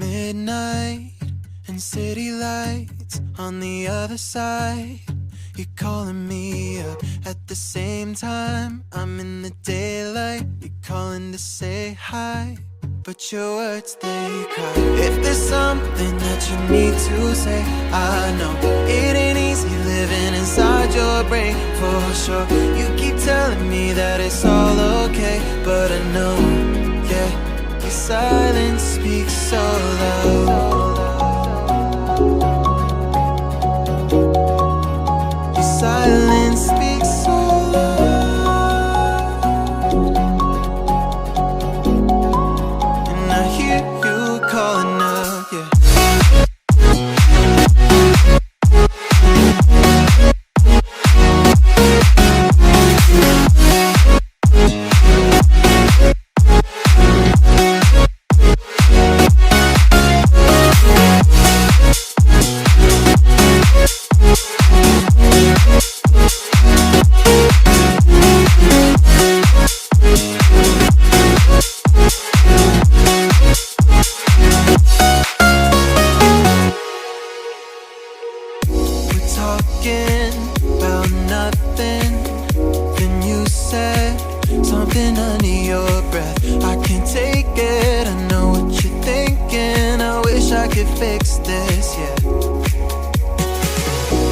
Midnight and city lights on the other side. You're calling me up at the same time. I'm in the daylight. You're calling to say hi, but your words, they cry. If there's something that you need to say, I know it ain't easy living inside your brain, for sure. You keep telling me that it's all okay, but I know, yeah, your silence speaks so loud. Your silence speaks so loud, and I hear you calling up, yeah. Talking about nothing, then you said something under your breath. I can't take it, I know what you're thinking. I wish I could fix this, yeah.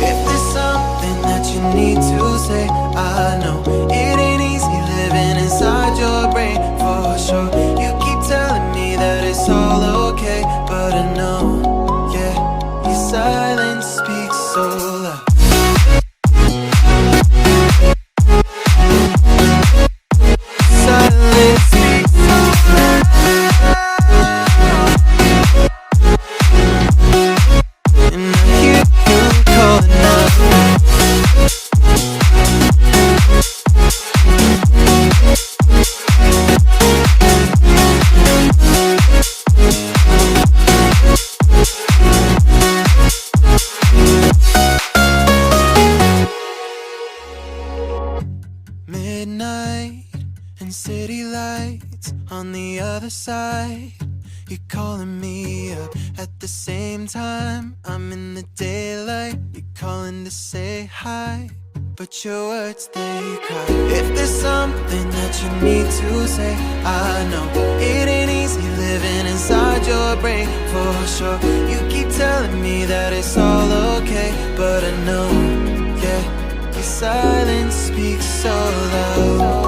If there's something that you need to say, I know it ain't easy living inside your brain, for sure. You keep telling me that it's all okay, but I know, yeah, your silence speaks so loud. Silence speaks so loud, and I hear you calling out. Midnight and city lights on the other side. You're calling me up at the same time. I'm in the daylight. You're calling to say hi, but your words, they cry. If there's something that you need to say, I know it ain't easy living inside your brain, for sure. You keep telling me that it's all okay, but I know, yeah, your silence speaks so loud.